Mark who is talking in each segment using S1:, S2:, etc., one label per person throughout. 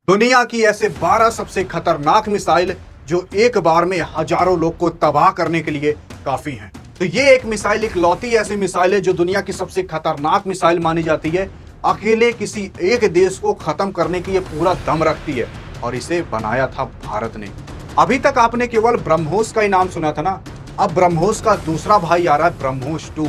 S1: दुनिया की ऐसे 12 सबसे खतरनाक मिसाइल जो एक बार में हजारों लोग को तबाह करने के लिए काफी हैं। तो ये एक मिसाइल इकलौती ऐसी मिसाइल है जो दुनिया की सबसे खतरनाक मिसाइल मानी जाती है। अकेले किसी एक देश को खत्म करने की ये पूरा दम रखती है और इसे बनाया था भारत ने। अभी तक आपने केवल ब्रह्मोस का ही नाम सुना था ना, अब ब्रह्मोस का दूसरा भाई आ रहा है, ब्रह्मोस 2,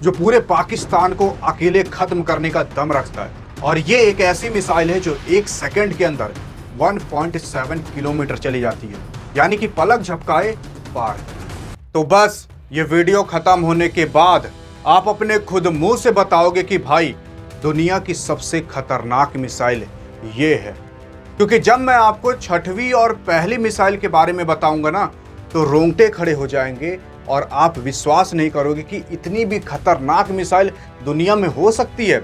S1: जो पूरे पाकिस्तान को अकेले खत्म करने का दम रखता है। और ये एक ऐसी मिसाइल है जो एक सेकंड के अंदर 1.7 किलोमीटर चली जाती है, यानी कि पलक झपकाए पार। तो बस ये वीडियो खत्म होने के बाद आप अपने खुद मुंह से बताओगे कि भाई दुनिया की सबसे खतरनाक मिसाइल ये है। क्योंकि जब मैं आपको छठवीं और पहली मिसाइल के बारे में बताऊंगा ना, तो रोंगटे खड़े हो जाएंगे और आप विश्वास नहीं करोगे कि इतनी भी खतरनाक मिसाइल दुनिया में हो सकती है।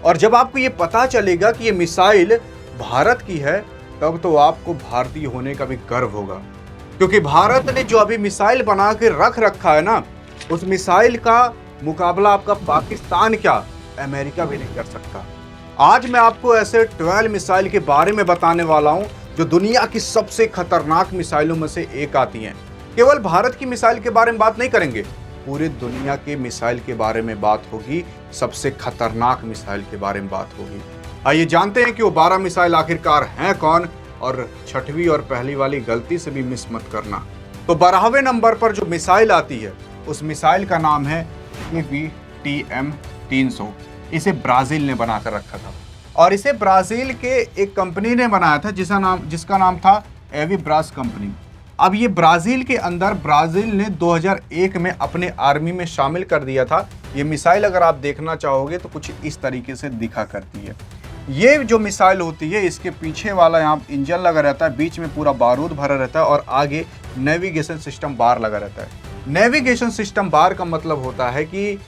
S1: और जब आपको ये पता चलेगा कि ये मिसाइल भारत की है, तब तो आपको भारतीय होने का भी गर्व होगा। क्योंकि भारत ने जो अभी मिसाइल बना के रख रखा है ना, उस मिसाइल का मुकाबला आपका पाकिस्तान क्या, अमेरिका भी नहीं कर सकता। आज मैं आपको ऐसे 12 मिसाइल के बारे में बताने वाला हूं जो दुनिया की सबसे खतरनाक मिसाइलों में से एक आती हैं। केवल भारत की मिसाइल के बारे में बात नहीं करेंगे, पूरे दुनिया के मिसाइल के बारे में बात होगी, सबसे खतरनाक मिसाइल के बारे में बात होगी। आइए जानते हैं कि वो 12 मिसाइल आखिरकार हैं कौन, और छठवीं और पहली वाली गलती से भी मिस मत करना। तो 12वें नंबर पर जो मिसाइल आती है, उस मिसाइल का नाम है AVTM-300। इसे ब्राजील ने बनाकर रखा था और इसे ब्राजील के एक कंपनी ने बनाया था जिसका नाम था एविब्रास कंपनी। अब ये ब्राजील के अंदर ब्राजील ने 2001 में अपने आर्मी में शामिल कर दिया था। ये मिसाइल अगर आप देखना चाहोगे तो कुछ इस तरीके से दिखा करती है। ये जो मिसाइल होती है, इसके पीछे वाला यहाँ इंजन लगा रहता है, बीच में पूरा बारूद भरा रहता है और आगे नेविगेशन सिस्टम बार लगा रहता है। नेविगेशन सिस्टम बार का मतलब होता है कि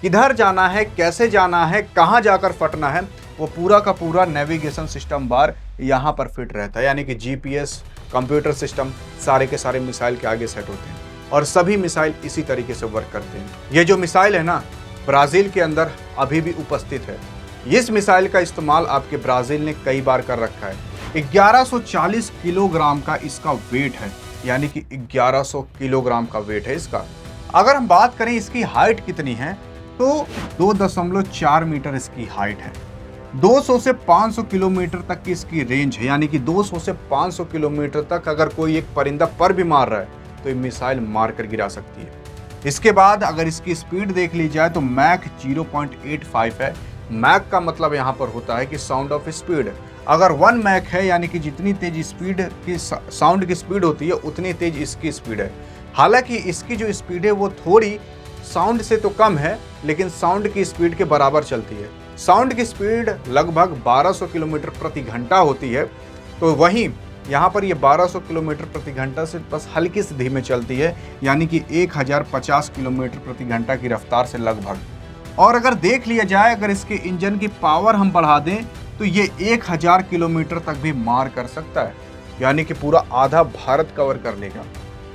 S1: किधर जाना है, कैसे जाना है, कहाँ जाकर फटना है, वो पूरा का पूरा नेविगेशन सिस्टम बार यहाँ पर फिट रहता है। यानी कि GPS, कंप्यूटर सिस्टम सारे के सारे मिसाइल के आगे सेट होते हैं और सभी मिसाइल इसी तरीके से वर्क करते हैं। ये जो मिसाइल है ना, ब्राज़ील के अंदर अभी भी उपस्थित है। इस मिसाइल का इस्तेमाल आपके ब्राज़ील ने कई बार कर रखा है। 1140 किलोग्राम का इसका वेट है, यानी कि 1100 किलोग्राम का वेट है इसका। अगर हम बात करें इसकी हाइट कितनी है, तो 2.4 मीटर इसकी हाइट है। 200 से 500 किलोमीटर तक की इसकी रेंज है, यानी कि 200 से 500 किलोमीटर तक अगर कोई एक परिंदा पर भी मार रहा है तो ये मिसाइल मार कर गिरा सकती है। इसके बाद अगर इसकी स्पीड देख ली जाए तो मैक 0.85 है। मैक का मतलब यहाँ पर होता है कि साउंड ऑफ स्पीड। अगर 1 मैक है, यानी कि जितनी तेज स्पीड की साउंड की स्पीड होती है, उतनी तेज इसकी स्पीड है। हालांकि इसकी जो स्पीड है वो थोड़ी साउंड से तो कम है, लेकिन साउंड की स्पीड के बराबर चलती है। साउंड की स्पीड लगभग 1200 किलोमीटर प्रति घंटा होती है, तो वहीं यहाँ पर ये 1200 किलोमीटर प्रति घंटा से बस हल्की से धीमे चलती है, यानी कि 1050 किलोमीटर प्रति घंटा की रफ्तार से लगभग। और अगर देख लिया जाए, अगर इसके इंजन की पावर हम बढ़ा दें तो ये 1000 किलोमीटर तक भी मार कर सकता है, यानी कि पूरा आधा भारत कवर कर लेगा।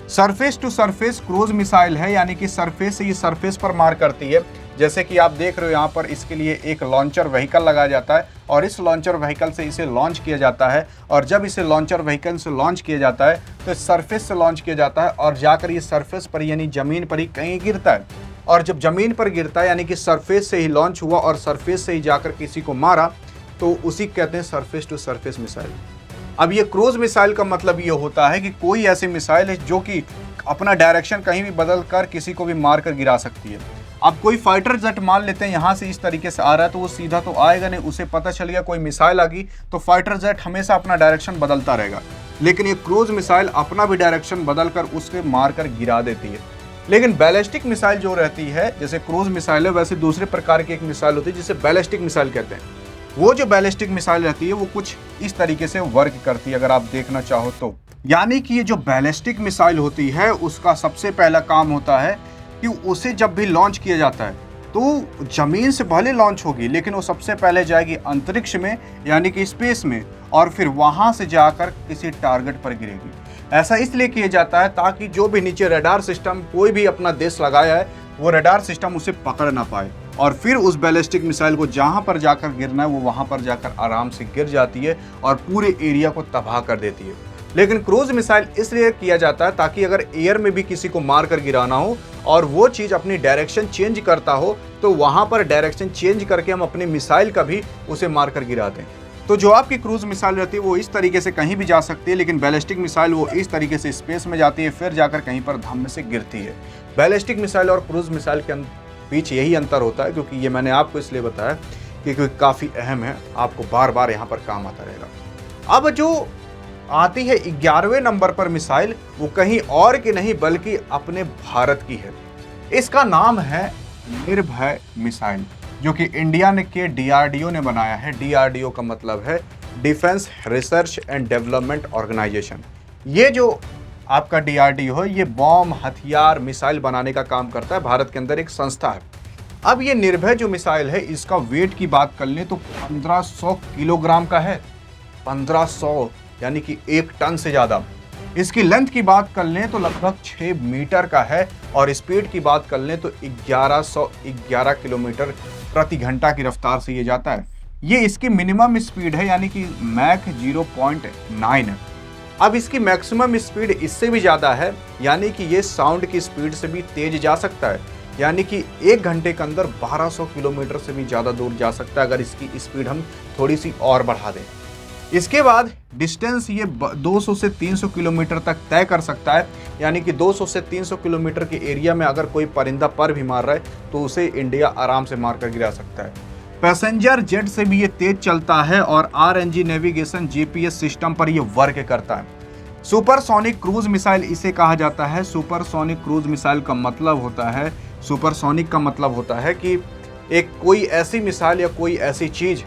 S1: Surface to surface cruise missile है, यानी कि सरफेस से ये सरफेस पर मार करती है। जैसे कि आप देख रहे हो यहाँ पर इसके लिए एक लॉन्चर व्हीकल लगाया जाता है और इस लॉन्चर व्हीकल से इसे लॉन्च किया जाता है। और जब इसे लॉन्चर व्हीकल से लॉन्च किया जाता है तो सरफेस से लॉन्च किया जाता है और जाकर ये सरफेस पर यानी ज़मीन पर ही कहीं गिरता है। और जब ज़मीन पर गिरता है, यानी कि सरफेस से ही लॉन्च हुआ और सरफेस से ही जाकर किसी को मारा, तो उसी कहते हैं सरफेस टू सरफेस मिसाइल। अब ये क्रूज मिसाइल का मतलब ये होता है कि कोई ऐसी मिसाइल है जो कि अपना डायरेक्शन कहीं भी बदल कर किसी को भी मार कर गिरा सकती है। अब कोई फाइटर जेट मान लेते हैं यहाँ से इस तरीके से आ रहा है, तो वो सीधा तो आएगा नहीं, उसे पता चल गया कोई मिसाइल आ गई, तो फाइटर जेट हमेशा अपना डायरेक्शन बदलता रहेगा। लेकिन ये क्रूज मिसाइल अपना भी डायरेक्शन बदल कर उसके मार कर गिरा देती है। लेकिन बैलिस्टिक मिसाइल जो रहती है, जैसे क्रूज मिसाइल है, वैसे दूसरे प्रकार की एक मिसाइल होती है जिसे बैलिस्टिक मिसाइल कहते हैं। वो जो बैलिस्टिक मिसाइल रहती है वो कुछ इस तरीके से वर्क करती है, अगर आप देखना चाहो तो। यानी कि ये जो बैलिस्टिक मिसाइल होती है, उसका सबसे पहला काम होता है कि उसे जब भी लॉन्च किया जाता है तो ज़मीन से भले लॉन्च होगी, लेकिन वो सबसे पहले जाएगी अंतरिक्ष में, यानी कि स्पेस में, और फिर वहाँ से जाकर किसी टारगेट पर गिरेगी। ऐसा इसलिए किया जाता है ताकि जो भी नीचे रडार सिस्टम कोई भी अपना देश लगाया है, वो रडार सिस्टम उसे पकड़ ना पाए। और फिर उस बैलिस्टिक मिसाइल को जहां पर जाकर गिरना है वो वहां पर जाकर आराम से गिर जाती है और पूरे एरिया को तबाह कर देती है। लेकिन क्रूज मिसाइल इसलिए किया जाता है ताकि अगर एयर में भी किसी को मार कर गिराना हो और वो चीज़ अपनी डायरेक्शन चेंज करता हो तो वहां पर डायरेक्शन चेंज करके हम अपनी मिसाइल का भी उसे मार कर गिरा दें। तो जो आपकी क्रूज मिसाइल रहती है वो इस तरीके से कहीं भी जा सकती है, लेकिन बैलिस्टिक मिसाइल वो इस तरीके से स्पेस में जाती है फिर जाकर कहीं पर धम्म से गिरती है। बैलिस्टिक मिसाइल और क्रूज मिसाइल के बीच यही अंतर होता है, क्योंकि ये मैंने आपको इसलिए बताया क्योंकि काफ़ी अहम है, आपको बार बार यहाँ पर काम आता रहेगा। अब जो आती है 11वें नंबर पर मिसाइल, वो कहीं और की नहीं बल्कि अपने भारत की है। इसका नाम है निर्भय मिसाइल, जो कि इंडिया ने के DRDO ने बनाया है। DRDO का मतलब है defence research and development organisation. ये जो आपका DRDO है ये बॉम्ब, हथियार, मिसाइल बनाने का काम करता है, भारत के अंदर एक संस्था है। अब ये निर्भय जो मिसाइल है इसका वेट की बात कर लें तो 1500 किलोग्राम का है। 1500 यानी कि 1 टन से ज़्यादा। इसकी लेंथ की बात कर लें तो लगभग 6 मीटर का है और स्पीड की बात कर लें तो 1111 किलोमीटर प्रति घंटा की रफ्तार से ये जाता है। ये इसकी मिनिमम स्पीड है, यानी कि मैक 0.9 है। अब इसकी मैक्सिमम स्पीड इससे भी ज़्यादा है, यानी कि ये साउंड की स्पीड से भी तेज जा सकता है, यानी कि 1 घंटे के अंदर 1200 किलोमीटर से भी ज़्यादा दूर जा सकता है अगर इसकी स्पीड हम थोड़ी सी और बढ़ा दें। इसके बाद डिस्टेंस ये 200 से 300 किलोमीटर तक तय कर सकता है, यानी कि 200 से 300 किलोमीटर के एरिया में अगर कोई परिंदा पर भी मार रहा है तो उसे इंडिया आराम से मार कर गिरा सकता है। पैसेंजर जेट से भी ये तेज चलता है और RNG नेविगेशन GPS सिस्टम पर ये वर्क करता है। सुपरसोनिक क्रूज मिसाइल इसे कहा जाता है। सुपरसोनिक क्रूज मिसाइल का मतलब होता है, सुपरसोनिक का मतलब होता है कि एक कोई ऐसी मिसाइल या कोई ऐसी चीज़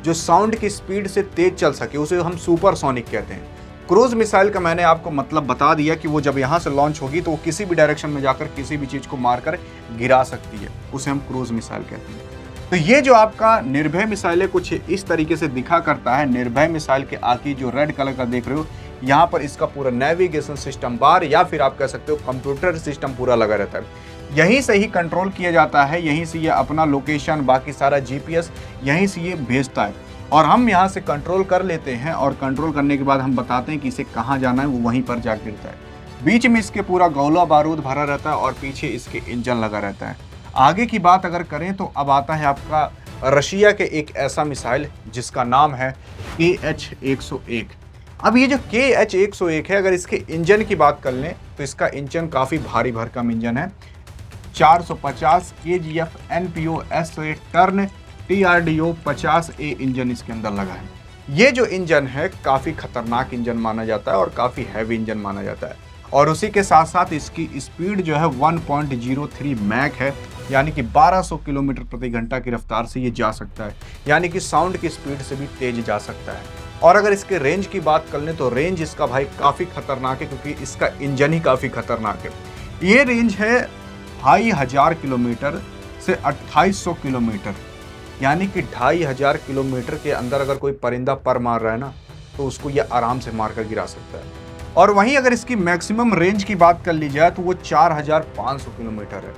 S1: जो साउंड की स्पीड से तेज चल सके उसे हम सुपरसोनिक कहते हैं। क्रूज मिसाइल का मैंने आपको मतलब बता दिया कि वो जब यहाँ से लॉन्च होगी तो वो किसी भी डायरेक्शन में जाकर किसी भी चीज़ को मारकर गिरा सकती है, उसे हम क्रूज मिसाइल कहते हैं। तो ये जो आपका निर्भय मिसाइल है कुछ इस तरीके से दिखा करता है। निर्भय मिसाइल के आगे जो रेड कलर का देख रहे हो यहाँ पर इसका पूरा नेविगेशन सिस्टम बार या फिर आप कह सकते हो कंप्यूटर सिस्टम पूरा लगा रहता है। यहीं से ही कंट्रोल किया जाता है, यहीं से ये अपना लोकेशन, बाकी सारा GPS यहीं से ये भेजता है और हम यहाँ से कंट्रोल कर लेते हैं और कंट्रोल करने के बाद हम बताते हैं कि इसे कहाँ जाना है, वो वहीं पर जा गिरता है। बीच में इसके पूरा गोला बारूद भरा रहता है और पीछे इसके इंजन लगा रहता है। आगे की बात अगर करें तो अब आता है आपका रशिया के एक ऐसा मिसाइल जिसका नाम है KH-101। अब ये जो KH-101 है, अगर इसके इंजन की बात कर लें तो इसका इंजन काफ़ी भारी भरकम इंजन है। 450 kgf NPO SA turn TRDO 50A engine इसके अंदर लगा है। ये जो इंजन है काफ़ी खतरनाक इंजन माना जाता है और काफ़ी हैवी इंजन माना जाता है और उसी के साथ साथ इसकी स्पीड जो है 1.03 मैक है, यानी कि 1200 किलोमीटर प्रति घंटा की रफ्तार से ये जा सकता है, यानी कि साउंड की स्पीड से भी तेज जा सकता है। और अगर इसके रेंज की बात कर लें तो रेंज इसका भाई काफ़ी खतरनाक है, क्योंकि इसका इंजन ही काफ़ी खतरनाक है। ये रेंज है 2500 किलोमीटर से 2800 किलोमीटर, यानी कि 2500 किलोमीटर के अंदर अगर कोई परिंदा पर मार रहा है ना तो उसको ये आराम से मार कर गिरा सकता है। और वहीं अगर इसकी मैक्सिमम रेंज की बात कर ली जाए तो वो 4500 किलोमीटर है।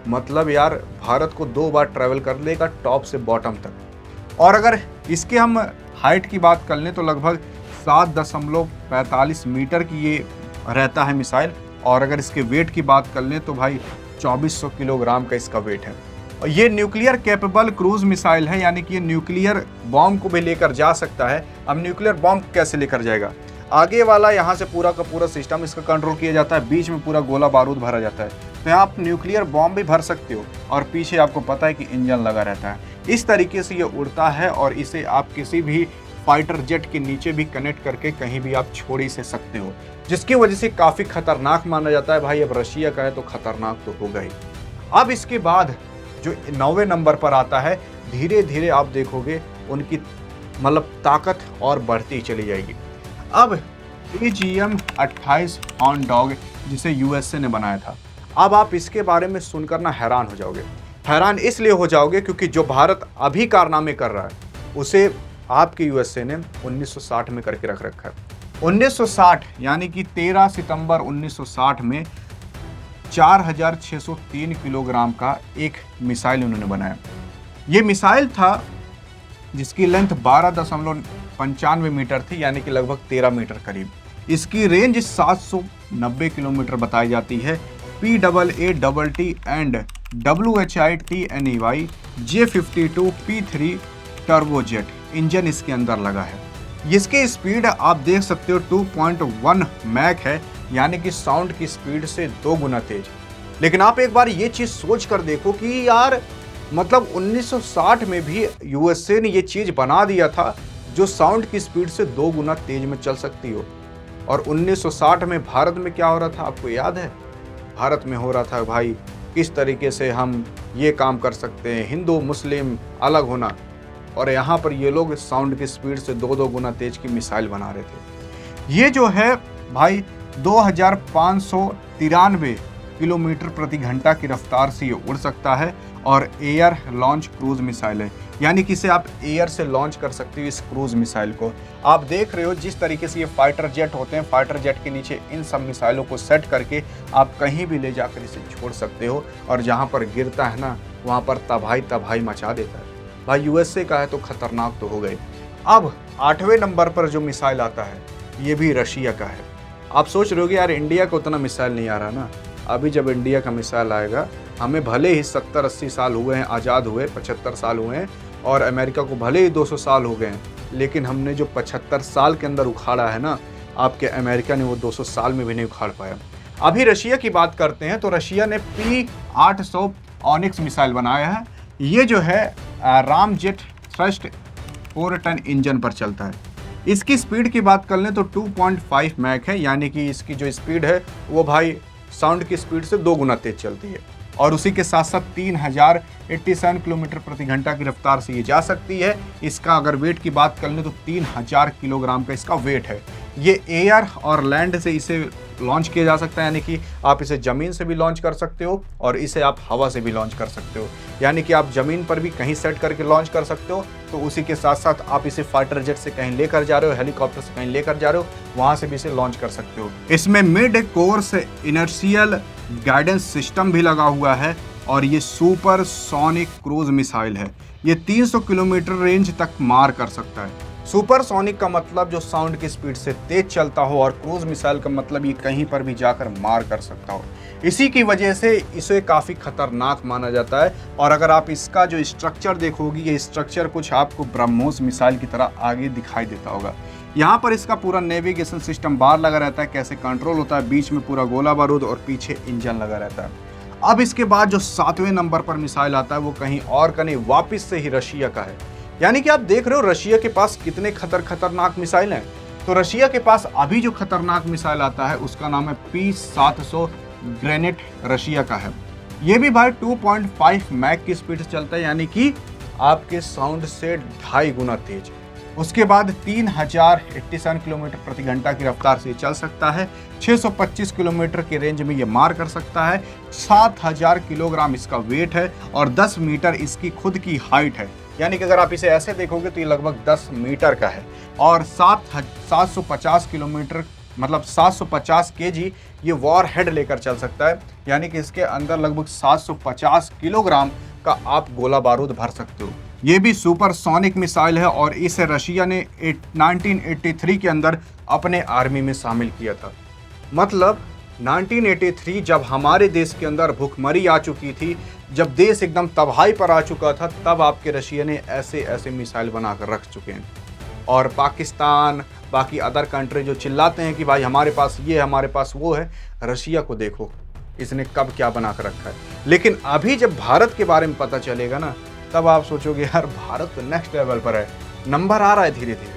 S1: मतलब यार भारत को 2 बार ट्रैवल कर लेगा टॉप से बॉटम तक। और अगर इसके हम हाइट की बात कर लें तो लगभग 7.45 मीटर की ये रहता है मिसाइल। और अगर इसके वेट की बात कर लें तो भाई 2400 किलोग्राम का इसका वेट है। और ये न्यूक्लियर कैपेबल क्रूज मिसाइल है, यानी कि ये न्यूक्लियर बॉम्ब को भी लेकर जा सकता है। अब न्यूक्लियर बॉम्ब कैसे लेकर जाएगा? आगे वाला यहाँ से पूरा का पूरा सिस्टम इसका कंट्रोल किया जाता है, बीच में पूरा गोला बारूद भरा जाता है, तो यहाँ आप न्यूक्लियर बॉम्ब भी भर सकते हो और पीछे आपको पता है कि इंजन लगा रहता है। इस तरीके से ये उड़ता है और इसे आप किसी भी फाइटर जेट के नीचे भी कनेक्ट करके कहीं भी आप छोड़ ही से सकते हो, जिसकी वजह से काफ़ी खतरनाक माना जाता है। भाई अब रशिया का है तो खतरनाक तो होगा ही। अब इसके बाद जो 9वें नंबर पर आता है, धीरे धीरे आप देखोगे उनकी मतलब ताकत और बढ़ती चली जाएगी। अब AGM-28 हॉर्न डॉग जिसे USA ने बनाया था, अब आप इसके बारे में सुनकर ना हैरान हो जाओगे। हैरान इसलिए हो जाओगे क्योंकि जो भारत अभी कारनामे कर रहा है उसे आपके USA ने 1960 में करके रख रखा है। 1960 यानी कि 13 सितंबर 1960 में 4603 किलोग्राम का एक मिसाइल उन्होंने बनाया। ये मिसाइल था जिसकी लेंथ 12.95 मीटर थी, यानी कि लगभग 13 मीटर करीब। इसकी रेंज 790 किलोमीटर बताई जाती है। PAATT and WHITNEY J52 P3 turbojet engine इसके अंदर लगा है। इसकी स्पीड आप देख सकते हो 2.1 मैक है, यानी कि साउंड की स्पीड से 2 गुना तेज। लेकिन आप एक बार ये चीज़ सोच कर देखो कि यार मतलब 1960 में भी USA ने ये चीज़ बना दिया था जो साउंड की स्पीड से 2 गुना तेज में चल सकती हो। और 1960 में भारत में क्या हो रहा था आपको याद है? भारत में हो रहा था भाई किस तरीके से हम ये काम कर सकते हैं, हिंदू मुस्लिम अलग होना, और यहाँ पर ये लोग साउंड की स्पीड से 2 गुना तेज की मिसाइल बना रहे थे। ये जो है भाई 2593 किलोमीटर प्रति घंटा की रफ्तार से ये उड़ सकता है और एयर लॉन्च क्रूज मिसाइल है, यानी कि इसे आप एयर से लॉन्च कर सकते हो। इस क्रूज मिसाइल को आप देख रहे हो जिस तरीके से ये फाइटर जेट होते हैं, फाइटर जेट के नीचे इन सब मिसाइलों को सेट करके आप कहीं भी ले जाकर इसे छोड़ सकते हो, और जहाँ पर गिरता है ना वहाँ पर तबाही मचा देता है। भाई USA का है तो खतरनाक तो हो गए। अब 8वें नंबर पर जो मिसाइल आता है ये भी रशिया का है। आप सोच रहे हो कि यार इंडिया को उतना मिसाइल नहीं आ रहा ना। अभी जब इंडिया का मिसाइल आएगा, हमें भले ही 70-80 साल हुए हैं आज़ाद हुए, 75 साल हुए हैं, और अमेरिका को भले ही 200 साल हो गए हैं, लेकिन हमने जो 75 साल के अंदर उखाड़ा है ना, आपके अमेरिका ने वो 200 साल में भी नहीं उखाड़ पाया। अभी रशिया की बात करते हैं तो रशिया ने P800 ऑनिक्स मिसाइल बनाया है। ये जो है रामजेट थ्रस्ट 4 टन इंजन पर चलता है। इसकी स्पीड की बात कर लें तो 2.5 मैक है, यानी कि इसकी जो स्पीड है वो भाई साउंड की स्पीड से 2 गुना तेज चलती है, और उसी के साथ साथ 3087 किलोमीटर प्रति घंटा की रफ्तार से ये जा सकती है। इसका अगर वेट की बात कर लें तो 3000 किलोग्राम का इसका वेट है। ये एयर और लैंड से इसे लॉन्च किया जा सकता है, यानी कि आप इसे ज़मीन से भी लॉन्च कर सकते हो और इसे आप हवा से भी लॉन्च कर सकते हो, यानी कि आप ज़मीन पर भी कहीं सेट करके लॉन्च कर सकते हो। तो उसी के साथ साथ आप इसे फाइटर जेट से कहीं लेकर जा रहे हो, हेलीकॉप्टर से कहीं लेकर जा रहे हो, वहाँ से भी इसे लॉन्च कर सकते हो। इसमें mid course inertial guidance system भी लगा हुआ है, और ये सुपर सोनिक क्रूज मिसाइल है। ये 300 किलोमीटर रेंज तक मार कर सकता है। सुपर सोनिक का मतलब जो साउंड की स्पीड से तेज चलता हो, और क्रूज मिसाइल का मतलब ये कहीं पर भी जाकर मार कर सकता हो। इसी की वजह से इसे काफ़ी खतरनाक माना जाता है। और अगर आप इसका जो स्ट्रक्चर देखोगे, ये स्ट्रक्चर कुछ आपको ब्रह्मोस मिसाइल की तरह आगे दिखाई देता होगा। यहाँ पर इसका पूरा नेविगेशन सिस्टम बाहर लगा रहता है, कैसे कंट्रोल होता है, बीच में पूरा गोला बारूद और पीछे इंजन लगा रहता है। अब इसके बाद जो 7वें नंबर पर मिसाइल आता है वो कहीं और का नहीं, वापिस से ही रशिया का है। यानी कि आप देख रहे हो रशिया के पास कितने खतरनाक मिसाइल हैं। तो रशिया के पास अभी जो खतरनाक मिसाइल आता है उसका नाम है P700 ग्रेनेट, रशिया का है। ये भी भाई 2.5 मैक की स्पीड से चलता है, यानी कि आपके साउंड से 2.5 गुना तेज। उसके बाद 3087 किलोमीटर प्रति घंटा की रफ्तार से चल सकता है। 625 किलोमीटर के रेंज में ये मार कर सकता है। 7000 किलोग्राम इसका वेट है और 10 मीटर इसकी खुद की हाइट है, यानी कि अगर आप इसे ऐसे देखोगे तो ये लगभग 10 मीटर का है। और 750 किलोमीटर मतलब 750 केजी ये वॉर हेड लेकर चल सकता है, यानी कि इसके अंदर लगभग 750 किलोग्राम का आप गोला बारूद भर सकते हो। ये भी सुपर सोनिक मिसाइल है और इसे रशिया ने 1983 के अंदर अपने आर्मी में शामिल किया था। मतलब 1983 जब हमारे देश के अंदर भूखमरी आ चुकी थी, जब देश एकदम तबाही पर आ चुका था, तब आपके रशिया ने ऐसे मिसाइल बनाकर रख चुके हैं। और पाकिस्तान बाकी अदर कंट्री जो चिल्लाते हैं कि भाई हमारे पास ये है, हमारे पास वो है, रशिया को देखो इसने कब क्या बना कर रखा है। लेकिन अभी जब भारत के बारे में पता चलेगा ना, तब आप सोचोगे यार भारत तो नेक्स्ट लेवल पर है, नंबर आ रहा है धीरे धीरे।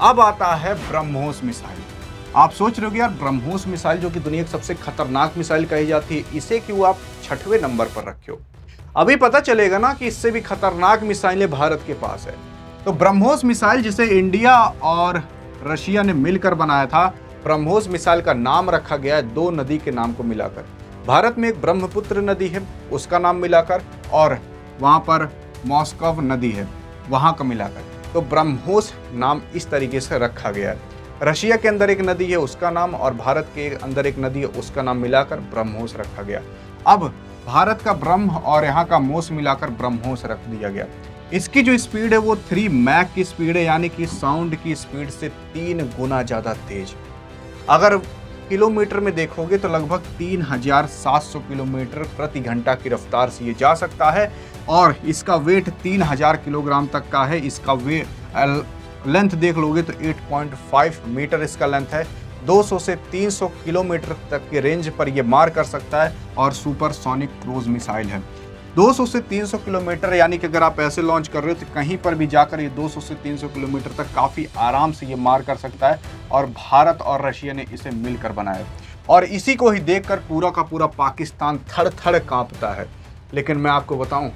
S1: अब आता है ब्रह्मोस मिसाइल। आप सोच रहे हो यार ब्रह्मोस मिसाइल जो कि दुनिया की सबसे खतरनाक मिसाइल कही जाती है, इसे क्यों आप 6वें नंबर पर रखे हो। अभी पता चलेगा ना कि इससे भी खतरनाक मिसाइलें भारत के पास है। तो ब्रह्मोस मिसाइल जिसे इंडिया और रशिया ने मिलकर बनाया था, ब्रह्मोस मिसाइल का नाम रखा गया है 2 नदी के नाम को मिलाकर। भारत में एक ब्रह्मपुत्र नदी है उसका नाम मिलाकर, और वहाँ पर मॉस्को नदी है वहाँ का मिलाकर। तो ब्रह्मोस नाम इस तरीके से रखा गया है। रशिया के अंदर एक नदी है उसका नाम, और भारत के अंदर एक नदी है उसका नाम मिलाकर ब्रह्मोस रखा गया। अब भारत का ब्रह्म और यहाँ का मोस मिलाकर ब्रह्मोस रख दिया गया। इसकी जो स्पीड है वो 3 मैक की स्पीड है, यानी कि साउंड की स्पीड से 3 गुना ज़्यादा तेज। अगर किलोमीटर में देखोगे तो लगभग 3700 किलोमीटर प्रति घंटा की रफ्तार से ये जा सकता है, और इसका वेट 3000 किलोग्राम तक का है। इसका लेंथ देख लोगे तो 8.5 मीटर इसका लेंथ है। 200 से 300 किलोमीटर तक के रेंज पर ये मार कर सकता है, और सुपरसोनिक क्रूज मिसाइल है। 200 से 300 किलोमीटर, यानी कि अगर आप ऐसे लॉन्च कर रहे हो तो कहीं पर भी जाकर ये 200 से 300 किलोमीटर तक काफ़ी आराम से ये मार कर सकता है, और भारत और रशिया ने इसे मिलकर बनाया, और इसी को ही देखकर पूरा का पूरा पाकिस्तान थड़ थड़ कांपता है। लेकिन मैं आपको बताऊं,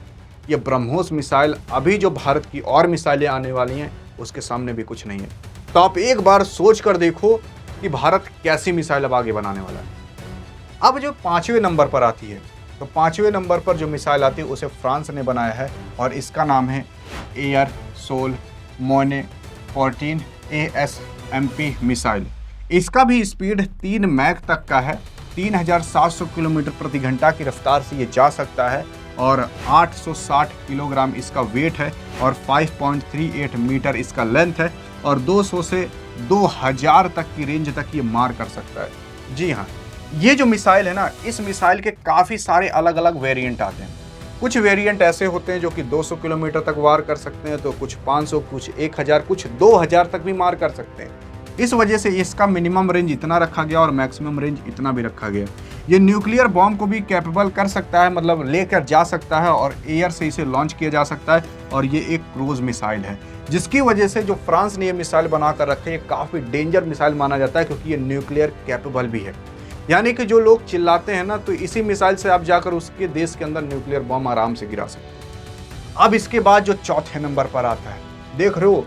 S1: ये ब्रह्मोस मिसाइल अभी जो भारत की और मिसाइलें आने वाली हैं उसके सामने भी कुछ नहीं है। तो आप एक बार सोच कर देखो कि भारत कैसी मिसाइल अब आगे बनाने वाला है। अब जो 5वें नंबर पर आती है, तो 5वें नंबर पर जो मिसाइल आती है उसे फ्रांस ने बनाया है, और इसका नाम है एयर सोल मोने 14 ASMP मिसाइल। इसका भी स्पीड 3 मैक तक का है। 3700 किलोमीटर प्रति घंटा की रफ्तार से ये जा सकता है, और 860 किलोग्राम इसका वेट है, और 5.38 मीटर इसका लेंथ है, और 200 से 2000 तक की रेंज तक ये मार कर सकता है। जी हाँ, ये जो मिसाइल है ना, इस मिसाइल के काफ़ी सारे अलग अलग वेरिएंट आते हैं। कुछ वेरिएंट ऐसे होते हैं जो कि 200 किलोमीटर तक वार कर सकते हैं, तो कुछ 500, कुछ 1000, कुछ 2000 तक भी मार कर सकते हैं। इस वजह से इसका मिनिमम रेंज इतना रखा गया और मैक्सिमम रेंज इतना भी रखा गया। ये न्यूक्लियर बॉम्ब को भी कैपेबल कर सकता है, मतलब लेकर जा सकता है, और एयर से इसे लॉन्च किया जा सकता है, और ये एक क्रूज मिसाइल है, जिसकी वजह से जो फ्रांस ने ये मिसाइल बनाकर रखे ये काफ़ी डेंजर मिसाइल माना जाता है, क्योंकि ये न्यूक्लियर कैपेबल भी है। यानी कि जो लोग चिल्लाते हैं ना, तो इसी मिसाइल से आप जाकर उसके देश के अंदर न्यूक्लियर बॉम्ब आराम से गिरा सकते हैं। अब इसके बाद जो चौथे नंबर पर आता है, देख रहे हो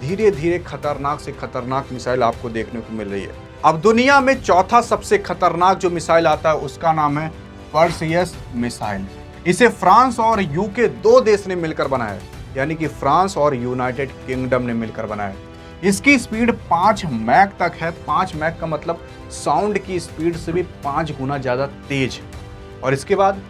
S1: धीरे धीरे खतरनाक से खतरनाक मिसाइल आपको देखने को मिल रही है। अब दुनिया में चौथा सबसे खतरनाक जो मिसाइल आता है उसका नाम है पर्सियस मिसाइल। इसे फ्रांस और यूके 2 देश ने मिलकर बनाया है, यानी कि फ्रांस और यूनाइटेड किंगडम ने मिलकर बनाया है। इसकी स्पीड 5 मैक तक है। 5 मैक का मतलब साउंड की स्पीड से भी 5 गुना ज़्यादा तेज। और इसके बाद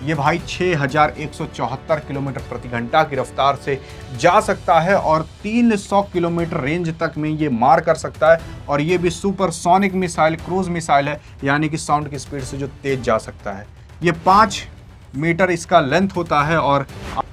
S1: ये भाई 6174 किलोमीटर प्रति घंटा की रफ्तार से जा सकता है, और 300 किलोमीटर रेंज तक में ये मार कर सकता है, और ये भी सुपरसोनिक मिसाइल, क्रूज मिसाइल है, यानी कि साउंड की स्पीड से जो तेज जा सकता है। ये 5 मीटर इसका लेंथ होता है, और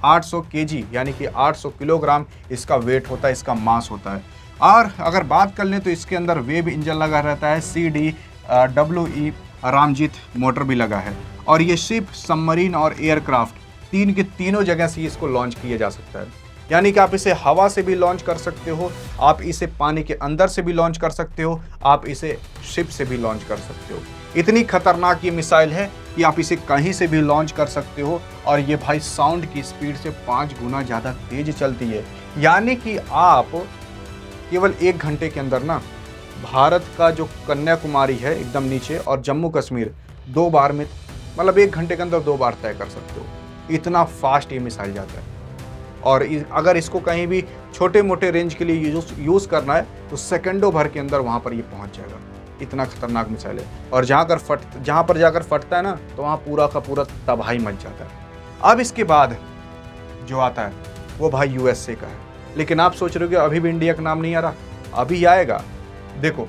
S1: 800 kg यानी कि 800 किलोग्राम इसका वेट होता है, इसका मास होता है। और अगर बात कर लें तो इसके अंदर वेब इंजन लगा रहता है, CDWE रामजीत मोटर भी लगा है, और ये शिप, सबमरीन और एयरक्राफ्ट तीन के तीनों जगह से इसको लॉन्च किया जा सकता है। यानी कि आप इसे हवा से भी लॉन्च कर सकते हो, आप इसे पानी के अंदर से भी लॉन्च कर सकते हो, आप इसे शिप से भी लॉन्च कर सकते हो। इतनी खतरनाक ये मिसाइल है कि आप इसे कहीं से भी लॉन्च कर सकते हो, और ये भाई साउंड की स्पीड से 5 गुना ज़्यादा तेज चलती है। यानी कि आप केवल 1 घंटे के अंदर ना भारत का जो कन्याकुमारी है एकदम नीचे, और जम्मू कश्मीर 2 बार में, मतलब 1 घंटे के अंदर 2 बार तय कर सकते हो। इतना फास्ट ये मिसाइल जाता है, और अगर इसको कहीं भी छोटे मोटे रेंज के लिए यूज़ करना है तो सेकंडों भर के अंदर वहाँ पर ये पहुँच जाएगा। इतना खतरनाक मिसाइल है, और जहाँ पर जाकर फटता है ना, तो वहाँ पूरा का पूरा तबाही मच जाता है। अब इसके बाद जो आता है वो भाई USA का है, लेकिन आप सोच रहे हो कि अभी भी इंडिया का नाम नहीं आ रहा, अभी आएगा। देखो,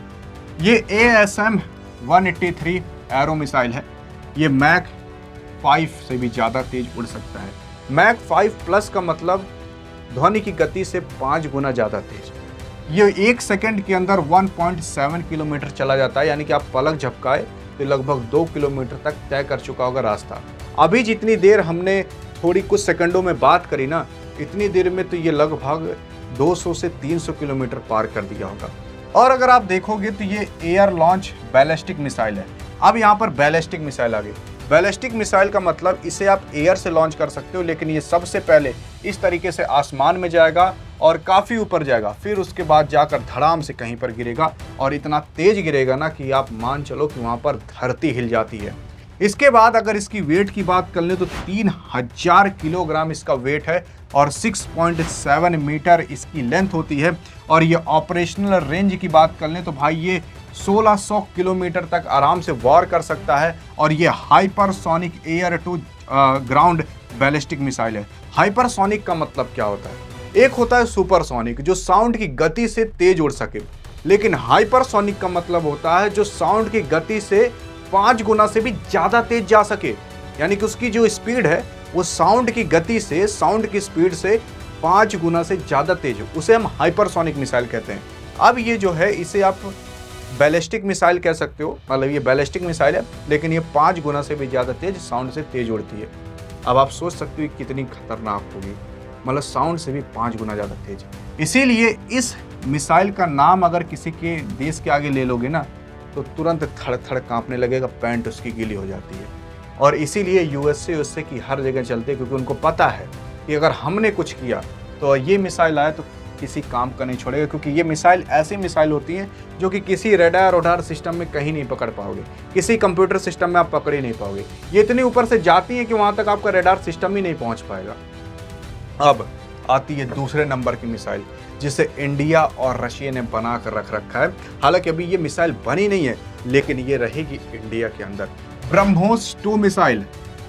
S1: ये ASM-183 एरो मिसाइल है। ये मैक 5 से भी ज़्यादा तेज उड़ सकता है। मैक 5+ का मतलब ध्वनि की गति से 5 गुना ज़्यादा तेज। ये 1 सेकंड के अंदर 1.7 किलोमीटर चला जाता है, यानी कि आप पलक झपकाए तो लगभग 2 किलोमीटर तक तय कर चुका होगा रास्ता। अभी जितनी देर हमने थोड़ी कुछ सेकंडों में बात करी ना, इतनी देर में तो ये लगभग 200 से 300 किलोमीटर पार कर दिया होगा। और अगर आप देखोगे तो ये एयर लॉन्च बैलिस्टिक मिसाइल है। अब यहाँ पर बैलिस्टिक मिसाइल आ गई। बैलिस्टिक मिसाइल का मतलब इसे आप एयर से लॉन्च कर सकते हो, लेकिन ये सबसे पहले इस तरीके से आसमान में जाएगा और काफ़ी ऊपर जाएगा, फिर उसके बाद जाकर धड़ाम से कहीं पर गिरेगा, और इतना तेज गिरेगा ना कि आप मान चलो कि वहाँ पर धरती हिल जाती है। इसके बाद अगर इसकी वेट की बात कर लें तो 3000 किलोग्राम इसका वेट है और 6.7 मीटर इसकी लेंथ होती है। और ये ऑपरेशनल रेंज की बात कर लें तो भाई ये 1600 किलोमीटर तक आराम से वॉर कर सकता है। और ये hypersonic air to ground ballistic missile है। हाइपरसोनिक का मतलब क्या होता है? एक होता है सुपरसोनिक जो साउंड की गति से तेज उड़ सके, लेकिन हाइपरसोनिक का मतलब होता है जो साउंड की गति से 5 गुना से भी ज़्यादा तेज जा सके। यानी कि उसकी जो स्पीड है वो साउंड की गति से, साउंड की स्पीड से 5 गुना से ज़्यादा तेज हो, उसे हम हाइपरसोनिक मिसाइल कहते हैं। अब ये जो है इसे आप बैलिस्टिक मिसाइल कह सकते हो, मतलब ये बैलिस्टिक मिसाइल है लेकिन ये 5 गुना से भी ज़्यादा तेज साउंड से तेज उड़ती है। अब आप सोच सकते हो कितनी खतरनाक होगी, मतलब साउंड से भी 5 गुना ज़्यादा तेज। इसीलिए इस मिसाइल का नाम अगर किसी के देश के आगे ले लोगे ना तो तुरंत थड़ थड़ कांपने लगेगा, पैंट उसकी गीली हो जाती है। और इसीलिए यूएसए की हर जगह चलते हैं, क्योंकि उनको पता है कि अगर हमने कुछ किया तो ये मिसाइल आए तो किसी काम का नहीं छोड़ेगा। क्योंकि ये मिसाइल ऐसी मिसाइल होती हैं जो कि किसी रडार सिस्टम में कहीं नहीं पकड़ पाओगे, किसी कंप्यूटर सिस्टम में आप पकड़ ही नहीं पाओगे। ये इतनी ऊपर से जाती हैं कि वहाँ तक आपका रडार सिस्टम ही नहीं पहुँच पाएगा। अब आती है दूसरे नंबर की मिसाइल जिसे इंडिया और रशिया ने बना कर रख रखा है। हालांकि अभी ये मिसाइल बनी नहीं है लेकिन ये रहेगी इंडिया के अंदर। ब्रह्मोस 2 मिसाइल।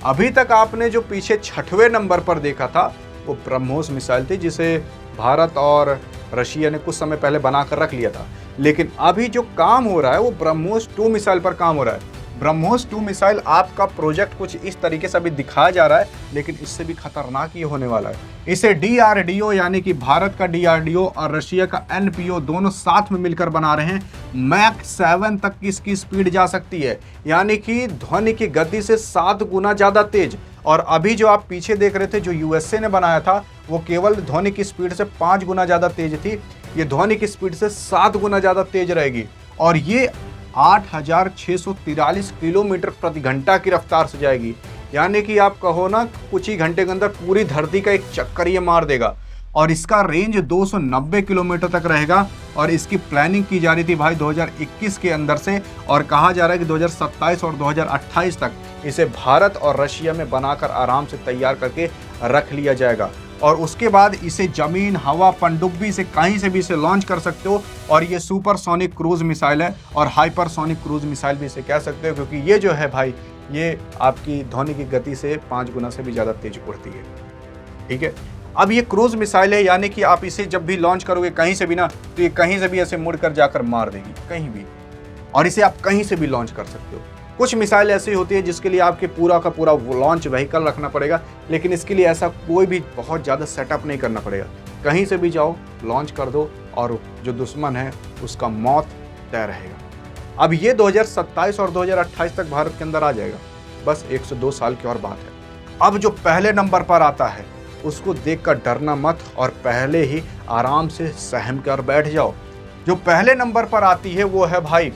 S1: अभी तक आपने जो पीछे 6वें नंबर पर देखा था वो ब्रह्मोस मिसाइल थी जिसे भारत और रशिया ने कुछ समय पहले बनाकर रख लिया था। लेकिन अभी जो काम हो रहा है वो ब्रह्मोस 2 मिसाइल पर काम हो रहा है। ब्रह्मोस 2 मिसाइल आपका प्रोजेक्ट कुछ इस तरीके से अभी दिखाया जा रहा है, लेकिन इससे भी खतरनाक ये होने वाला है। इसे डीआरडीओ यानी कि भारत का डीआरडीओ और रशिया का एनपीओ दोनों साथ में मिलकर बना रहे हैं। मैक 7 तक की इसकी स्पीड जा सकती है, यानी कि ध्वनि की गति से 7 गुना ज़्यादा तेज। और अभी जो आप पीछे देख रहे थे जो यूएसए ने बनाया था वो केवल ध्वनि की स्पीड से 5 गुना ज़्यादा तेज थी। ये ध्वनि की स्पीड से 7 गुना ज़्यादा तेज रहेगी और ये 8643 किलोमीटर प्रति घंटा की रफ्तार से जाएगी। यानी कि आप कहो ना कुछ ही घंटे के अंदर पूरी धरती का एक चक्कर ये मार देगा। और इसका रेंज 290 किलोमीटर तक रहेगा। और इसकी प्लानिंग की जा रही थी भाई 2021 के अंदर से, और कहा जा रहा है कि 2027 और 2028 तक इसे भारत और रशिया में बनाकर आराम से तैयार करके रख लिया जाएगा। और उसके बाद इसे जमीन, हवा, पनडुब्बी से कहीं से भी इसे लॉन्च कर सकते हो। और ये सुपरसोनिक क्रूज मिसाइल है और हाइपरसोनिक क्रूज मिसाइल भी इसे कह सकते हो, क्योंकि ये जो है भाई ये आपकी ध्वनि की गति से 5 गुना से भी ज़्यादा तेज उड़ती है। ठीक है, अब ये क्रूज मिसाइल है, यानी कि आप इसे जब भी लॉन्च करोगे कहीं से भी ना तो ये कहीं से भी ऐसे मुड़ कर जाकर मार देगी कहीं भी, और इसे आप कहीं से भी लॉन्च कर सकते हो। कुछ मिसाइल ऐसी होती है जिसके लिए आपके पूरा का पूरा लॉन्च व्हीकल रखना पड़ेगा, लेकिन इसके लिए ऐसा कोई भी बहुत ज़्यादा सेटअप नहीं करना पड़ेगा। कहीं से भी जाओ, लॉन्च कर दो और जो दुश्मन है उसका मौत तय रहेगा। अब ये 2027 और 2028 तक भारत के अंदर आ जाएगा, बस 102 साल की और बात है। अब जो पहले नंबर पर आता है उसको देखकर डरना मत और पहले ही आराम से सहम कर बैठ जाओ। जो पहले नंबर पर आती है वो है भाई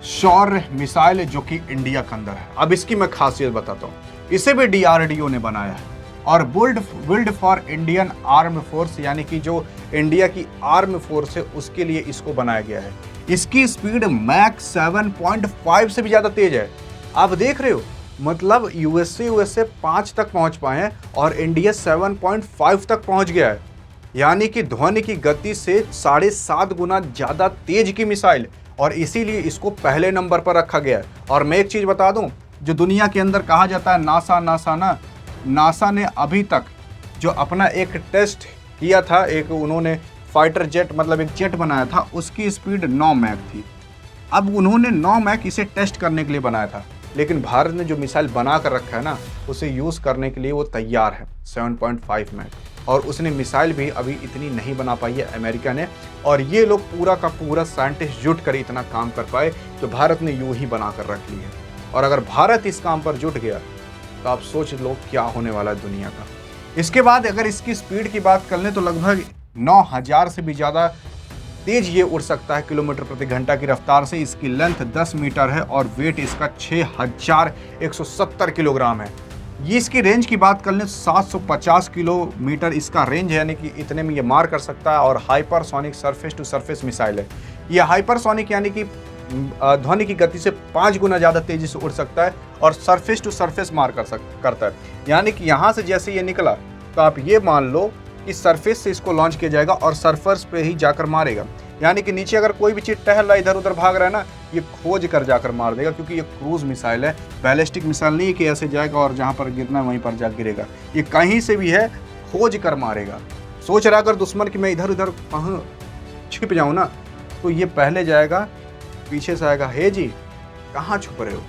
S1: शौर्य मिसाइल, जो कि इंडिया के अंदर है। अब इसकी मैं खासियत बताता हूँ। इसे भी डीआरडीओ ने बनाया है और build for Indian arm force, यानी कि जो इंडिया की आर्म फोर्स है उसके लिए इसको बनाया गया है। इसकी स्पीड मैक 7.5 से भी ज़्यादा तेज है। आप देख रहे हो, मतलब यूएसए 5 तक पहुँच पाए हैं और इंडिया 7.5 तक पहुँच गया है, यानी कि ध्वनि की गति से 7.5 गुना ज़्यादा तेज की मिसाइल, और इसीलिए इसको पहले नंबर पर रखा गया है। और मैं एक चीज़ बता दूं, जो दुनिया के अंदर कहा जाता है नासा ने अभी तक जो अपना एक टेस्ट किया था, एक उन्होंने फाइटर जेट मतलब एक जेट बनाया था, उसकी स्पीड 9 मैक थी। अब उन्होंने 9 मैक इसे टेस्ट करने के लिए बनाया था, लेकिन भारत ने जो मिसाइल बना कर रखा है ना उसे यूज़ करने के लिए वो तैयार है 7.5 मैक। और उसने मिसाइल भी अभी इतनी नहीं बना पाई है अमेरिका ने, और ये लोग पूरा का पूरा साइंटिस्ट जुट कर इतना काम कर पाए तो भारत ने यूं ही बना कर रख ली है। और अगर भारत इस काम पर जुट गया तो आप सोच लो क्या होने वाला है दुनिया का। इसके बाद अगर इसकी स्पीड की बात कर लें तो लगभग 9000 से भी ज़्यादा तेज ये उड़ सकता है किलोमीटर प्रति घंटा की रफ्तार से। इसकी लेंथ 10 मीटर है और वेट इसका 6170 किलोग्राम है। ये इसकी रेंज की बात कर लें 750 किलोमीटर इसका रेंज है, यानी कि इतने में ये मार कर सकता है। और hypersonic surface to surface missile है। ये हाइपरसोनिक यानी कि ध्वनि की गति से 5 गुना ज़्यादा तेज़ी से उड़ सकता है और सरफेस टू सरफेस मार करता है। यानी कि यहाँ से जैसे ये निकला तो आप ये मान लो कि सरफेस से इसको लॉन्च किया जाएगा और सरफेस पे ही जाकर मारेगा। यानी कि नीचे अगर कोई भी चीज़ टहल रहा है, इधर उधर भाग रहा है ना, ये खोज कर जाकर मार देगा, क्योंकि ये क्रूज मिसाइल है, बैलिस्टिक मिसाइल नहीं है कि ऐसे जाएगा और जहाँ पर गिरना है वहीं पर जा गिरेगा। ये कहीं से भी है, खोज कर मारेगा। सोच रहा अगर दुश्मन कि मैं इधर उधर कहाँ छिप जाऊँ ना, तो ये पहले जाएगा, पीछे से आएगा, हे जी कहाँ छुप रहे हो,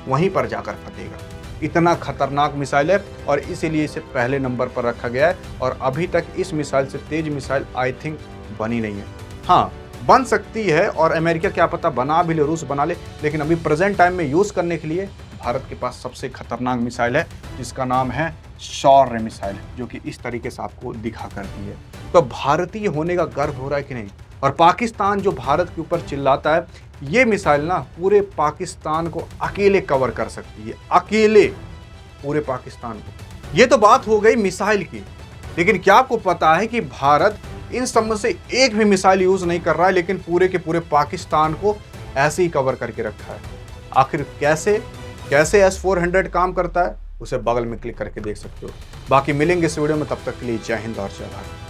S1: वहीं पर जाकर फटेगा। इतना खतरनाक मिसाइल है और इसीलिए इसे पहले नंबर पर रखा गया है। और अभी तक इस मिसाइल से तेज मिसाइल आई थिंक बनी नहीं है। हाँ, बन सकती है और अमेरिका क्या पता बना भी ले, रूस बना ले, लेकिन अभी प्रेजेंट टाइम में यूज़ करने के लिए भारत के पास सबसे खतरनाक मिसाइल है, जिसका नाम है शौर्य मिसाइल, जो कि इस तरीके से आपको दिखा करती है। तो भारतीय होने का गर्व हो रहा है कि नहीं? और पाकिस्तान जो भारत के ऊपर चिल्लाता है, ये मिसाइल ना पूरे पाकिस्तान को अकेले कवर कर सकती है, अकेले पूरे पाकिस्तान को। ये तो बात हो गई मिसाइल की, लेकिन क्या आपको पता है कि भारत इन सब में से एक भी मिसाइल यूज नहीं कर रहा है, लेकिन पूरे के पूरे पाकिस्तान को ऐसे ही कवर करके रखा है। आखिर कैसे S-400 काम करता है, उसे बगल में क्लिक करके देख सकते हो। बाकी मिलेंगे इस वीडियो में, तब तक के लिए जय हिंद और जय भारत।